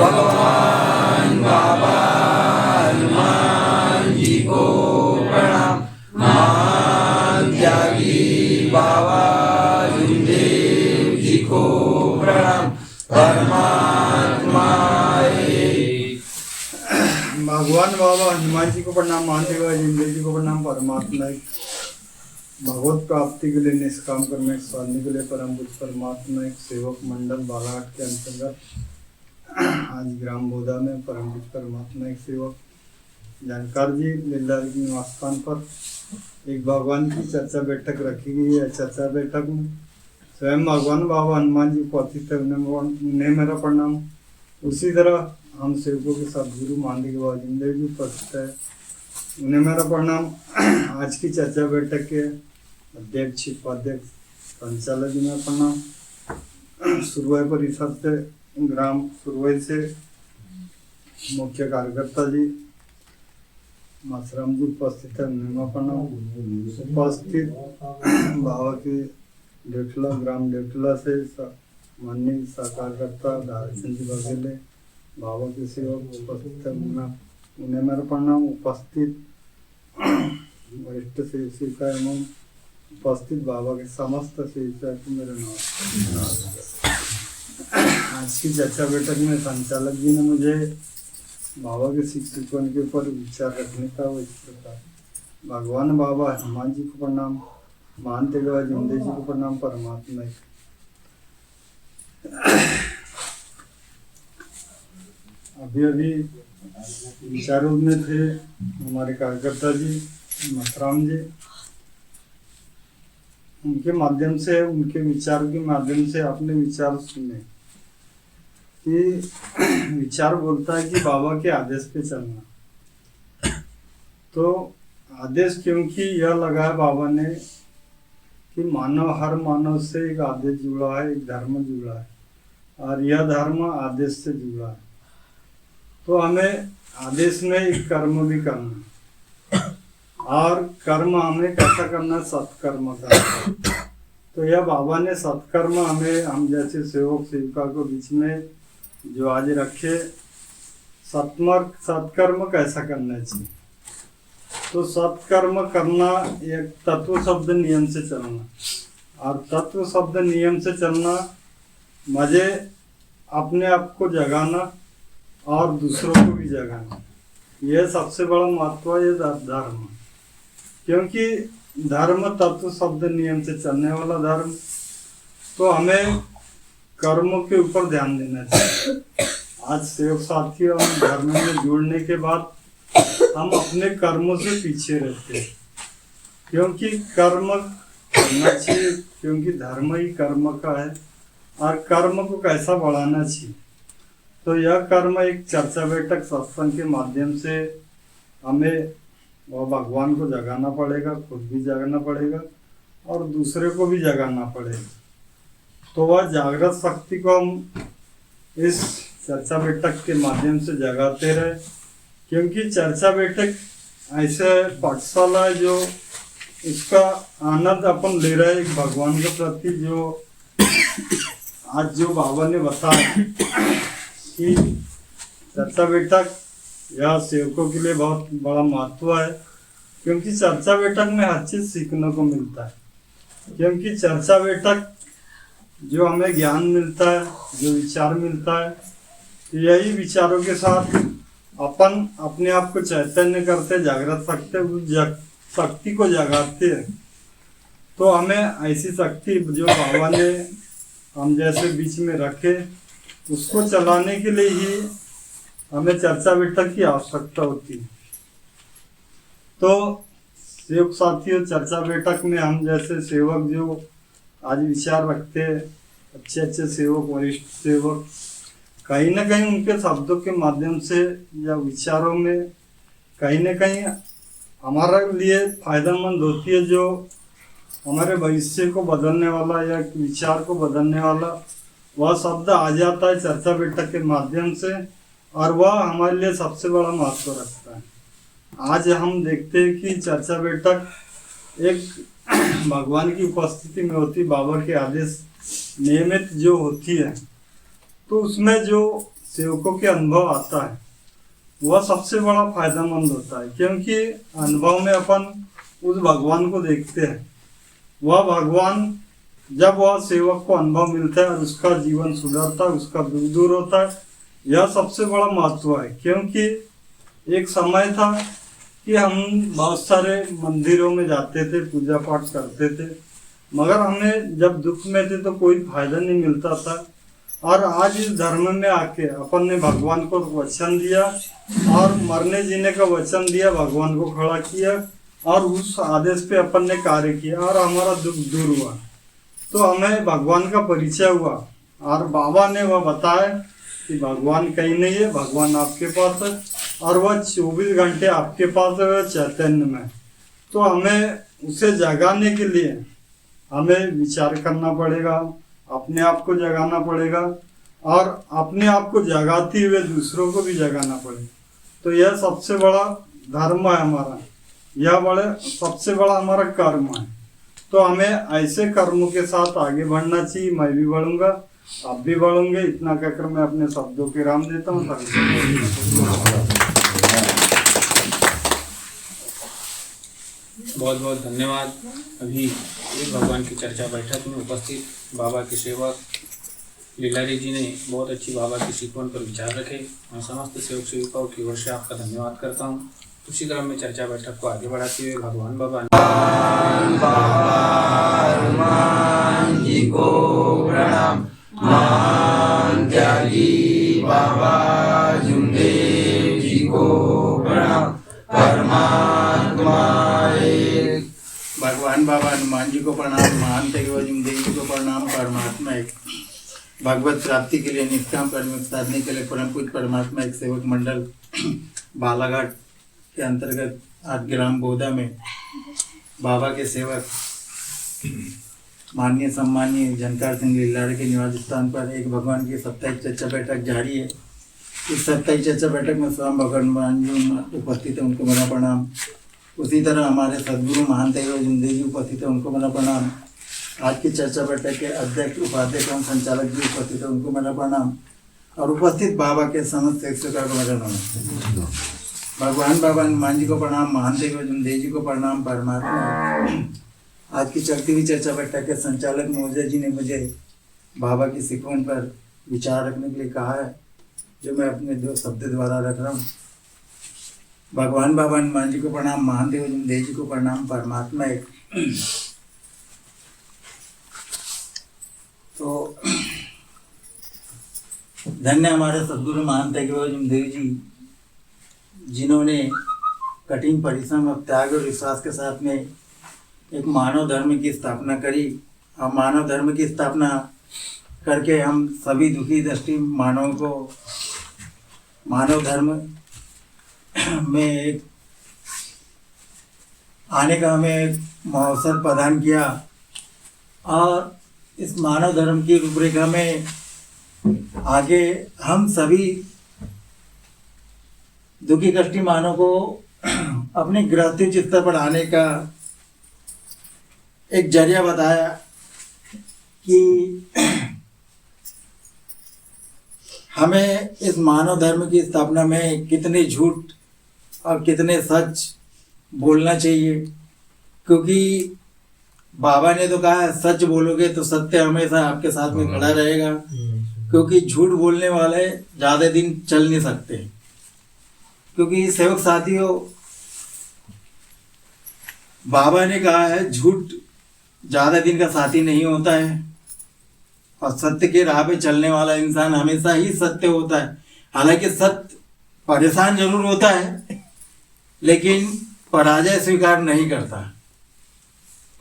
भगवान बाबा हनुमान जी को प्रणाम। महान त्यागी बाबा जुमदेव जी को प्रणाम। परमात्मा भगवान बाबा हनुमान जी को प्रणाम। महान त्यागी जुमदेव जी को प्रणाम। परमात्मा भगवत प्राप्ति के लिए निष्काम कर्म में साधने के लिए परम पूज्य परमात्मा एक सेवक मंडल बालाघाट के अंतर्गत आज ग्राम बोधा में परम पूज्य परमात्मा एक सेवक जानकार जी लीलारी के निवास स्थान पर एक भगवान की चर्चा बैठक रखी गई है। चर्चा बैठक में स्वयं भगवान बाबा हनुमान जी उपस्थित है, उन्हें मेरा प्रणाम। उसी तरह हम सेवकों के सदगुरु महान त्यागी बाबा जुमदेव जी उपस्थित है, उन्हें मेरा प्रणाम। आज की चर्चा बैठक के अध्यक्ष उपाध्यक्ष संचालक जी में प्रणाम। सुरवाई परिषद से ग्राम सुरवाई से मुख्य कार्यकर्ता जी मासराम जी उपस्थित है, उन्हें प्रणाम। उपस्थित बाबा के डेठला ग्राम डेठला से माननीय सहकार्यकर्ता दारचंद जी बघेले बाबा के सेवक उपस्थित है, उन्हें मेरा प्रणाम। उपस्थित वरिष्ठ सेविका एवं उपस्थित बाबा के समस्त सेविका को मेरा नमस्कार। आज की चर्चा बैठक में संचालक जी ने मुझे बाबा के शिक्षकों के ऊपर विचार रखने का वो इस प्रकार। भगवान बाबा हनुमान जी को प्रणाम। महान त्यागी बाबा जुमदेव जी को प्रणाम। परमात्मा अभी विचारों में थे हमारे कार्यकर्ता जी मथुराम जी, उनके माध्यम से उनके विचार के माध्यम से आपने विचार सुने कि विचार बोलता है कि बाबा के आदेश पे चलना। तो आदेश क्योंकि यह लगा है बाबा ने कि मानव हर मानव से एक आदेश जुड़ा है, एक धर्म जुड़ा है और यह धर्म आदेश से जुड़ा है। तो हमें आदेश में एक कर्म भी करना और कर्म हमें कैसा करना, सत्कर्म करना। तो यह बाबा ने सत्कर्म हमें हम जैसे सेवक सेविका को बीच में जो आज रखे, सत्कर्म कैसा करना चाहिए। तो सत्कर्म करना एक तत्व शब्द नियम से चलना, और तत्व शब्द नियम से चलना मजे अपने आप को जगाना और दूसरों को भी जगाना। यह सबसे बड़ा महत्व है धर्म, क्योंकि धर्म तत्व शब्द नियम से चलने वाला धर्म। तो हमें कर्मों के ऊपर ध्यान देना चाहिए। आज सेवक साथी और धर्म में जुड़ने के बाद हम अपने कर्मों से पीछे रहते हैं, क्योंकि कर्म करना चाहिए, क्योंकि धर्म ही कर्म का है और कर्म को कैसा बढ़ाना चाहिए। तो यह कर्म एक चर्चा बैठक सत्संग के माध्यम से हमें वह भगवान को जगाना पड़ेगा, खुद भी जगाना पड़ेगा और दूसरे को भी जगाना पड़ेगा। तो वह जागृत शक्ति को हम इस चर्चा बैठक के माध्यम से जगाते रहे, क्योंकि चर्चा बैठक ऐसे पाठशाला है जो इसका आनंद अपन ले रहे हैं भगवान के प्रति। जो आज जो बाबा ने बताया कि चर्चा बैठक यह सेवकों के लिए बहुत बड़ा महत्व है, क्योंकि चर्चा बैठक में हर चीज सीखने को मिलता है। क्योंकि चर्चा बैठक जो हमें ज्ञान मिलता है, जो विचार मिलता है, यही विचारों के साथ अपन अपने आप को चैतन्य करते, जागृत शक्ति को जगाते हैं। तो हमें ऐसी शक्ति जो बाबा ने हम जैसे बीच में रखे, उसको चलाने के लिए ही हमें चर्चा बैठक की आवश्यकता होती है। तो सेवक साथियों, चर्चा बैठक में हम जैसे सेवक जो आज विचार रखते हैं, अच्छे अच्छे सेवक, वरिष्ठ सेवक, कहीं ना कहीं उनके शब्दों के माध्यम से या विचारों में कहीं ना कहीं हमारे लिए फायदेमंद होती है। जो हमारे भविष्य को बदलने वाला या विचार को बदलने वाला वह शब्द आ जाता है चर्चा बैठक के माध्यम से, और वह हमारे लिए सबसे बड़ा महत्व रखता है। आज हम देखते हैं कि चर्चा बैठक एक भगवान की उपस्थिति में होती, बाबा के आदेश नियमित जो होती है, तो उसमें जो सेवकों के अनुभव आता है वह सबसे बड़ा फायदेमंद होता है, क्योंकि अनुभव में अपन उस भगवान को देखते हैं। वह भगवान जब वह सेवक को अनुभव मिलता है और उसका जीवन सुधरता है, उसका दुख दूर होता है, यह सबसे बड़ा महत्व है। क्योंकि एक समय था कि हम बहुत सारे मंदिरों में जाते थे, पूजा पाठ करते थे, मगर हमें जब दुख में थे तो कोई फायदा नहीं मिलता था। और आज इस धर्म में आके अपन ने भगवान को वचन दिया और मरने जीने का वचन दिया, भगवान को खड़ा किया और उस आदेश पे अपन ने कार्य किया और हमारा दुख दूर हुआ। तो हमें भगवान का परिचय हुआ और बाबा ने वह बताया कि भगवान कहीं नहीं है, भगवान आपके पास है और वह 24 घंटे आपके पास है, वह चैतन्य में। तो हमें उसे जगाने के लिए हमें विचार करना पड़ेगा, अपने आप को जगाना पड़ेगा और अपने आप को जगाते हुए दूसरों को भी जगाना पड़ेगा। तो यह सबसे बड़ा धर्म है हमारा, यह सबसे बड़ा हमारा कर्म है। तो हमें ऐसे कर्मों के साथ आगे बढ़ना चाहिए। मैं भी बढ़ूंगा, आप भी बढ़ोगे। इतना कहकर मैं अपने शब्दों के विराम देता हूँ। बहुत बहुत धन्यवाद। अभी एक भगवान की चर्चा बैठक में उपस्थित बाबा के सेवक लीलारी जी ने बहुत अच्छी बाबा की सीखवन पर विचार रखे। मैं समस्त सेवक सेविकाओं की ओर से आपका धन्यवाद करता हूँ। उसी क्रम में चर्चा बैठक को आगे बढ़ाते हुए भगवान बाबा हनुमान जी को प्रणाम। मान त्यागी बाबा जुमदेव जी को प्रणाम। परमात्मा एक। भगवान बाबा हनुमान जी को प्रणाम। महान जुमदेव जी को प्रणाम। परमात्मा एक। भगवत प्राप्ति के लिए निष्काम कर्म साधने के लिए परम पूज्य परमात्मा एक सेवक मंडल बालाघाट के अंतर्गत 8 ग्राम बोधा में बाबा के सेवक माननीय सम्मानीय झनकार सिंह लीलारी के निवास स्थान पर एक भगवान की साप्ताहिक चर्चा बैठक जारी है। इस साप्ताहिक चर्चा बैठक में स्वयं भगवान जी उपस्थित है, उनको मेरा प्रणाम। उसी तरह हमारे सदगुरु महान जुमदेव जी उपस्थित है, उनको मेरा प्रणाम। आज की चर्चा बैठक के अध्यक्ष उपाध्यक्ष एवं संचालक जी उपस्थित है, उनको मेरा प्रणाम। और उपस्थित बाबा के समस्त शिक्षकों को मेरा नमस्ते। भगवान बाबा हनुमान जी को प्रणाम। महान जुमदेव जी को प्रणाम। परमात्मा आज की चलती हुई चर्चा बैठक के संचालक महोदय जी ने मुझे बाबा की सिखवन पर विचार रखने के लिए कहा है, जो मैं अपने 2 शब्द द्वारा रख रहा हूँ। भगवान बाबा हनुमान जी को प्रणाम। महान जुमदेव जी को प्रणाम। परमात्मा एक। तो धन्य हमारे सदगुरु महान जुमदेव जी, जिन्होंने कठिन परिश्रम और त्याग और विश्वास के साथ में एक मानव धर्म की स्थापना करी। और मानव धर्म की स्थापना करके हम सभी दुखी दृष्टि मानव को मानव धर्म में एक आने का हमें अवसर प्रदान किया। और इस मानव धर्म की रूपरेखा में आगे हम सभी दुखी कष्टी मानव को अपने गृहस्थी स्तर पर आने का एक जरिया बताया कि हमें इस मानव धर्म की स्थापना में कितने झूठ और कितने सच बोलना चाहिए। क्योंकि बाबा ने तो कहा है सच बोलोगे तो सत्य हमेशा आपके साथ में खड़ा रहेगा। क्योंकि झूठ बोलने वाले ज़्यादा दिन चल नहीं सकते। क्योंकि सेवक साथियों, बाबा ने कहा है झूठ ज़्यादा दिन का साथी नहीं होता है और सत्य के राह पे चलने वाला इंसान हमेशा ही सत्य होता है। हालांकि सत्य परेशान जरूर होता है, लेकिन पराजय स्वीकार नहीं करता।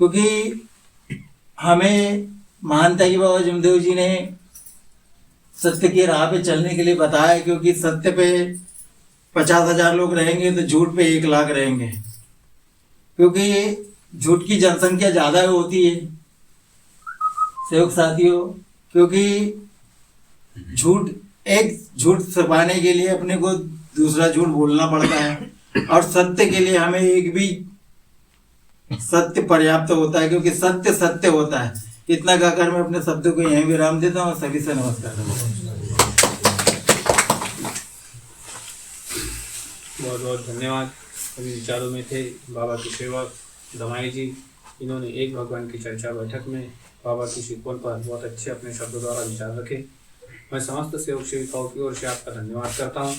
क्योंकि हमें महान त्यागी बाबा जुमदेव जी ने सत्य के राह पे चलने के लिए बताया। क्योंकि सत्य पे 50,000 लोग रहेंगे तो झूठ पे 1 लाख रहेंगे। क्योंकि झूठ की जनसंख्या ज़्यादा होती है सेवक साथियों। क्योंकि एक झूठ छुपाने के लिए अपने को दूसरा झूठ बोलना पड़ता है और सत्य के लिए हमें एक भी सत्य पर्याप्त होता है। क्योंकि सत्य सत्य होता है। इतना कहकर मैं अपने शब्दों को यहीं विराम देता हूँ। सभी से नमस्कार। बहुत बहुत धन्यवाद। अभी विचारों में थे बाबा के सेवक दमाई जी, इन्होंने एक भगवान की चर्चा बैठक में बाबा की शिकवन पर बहुत अच्छे अपने शब्दों द्वारा विचार रखे। मैं समस्त सेवक सेविकाओं की ओर से आपका धन्यवाद करता हूँ।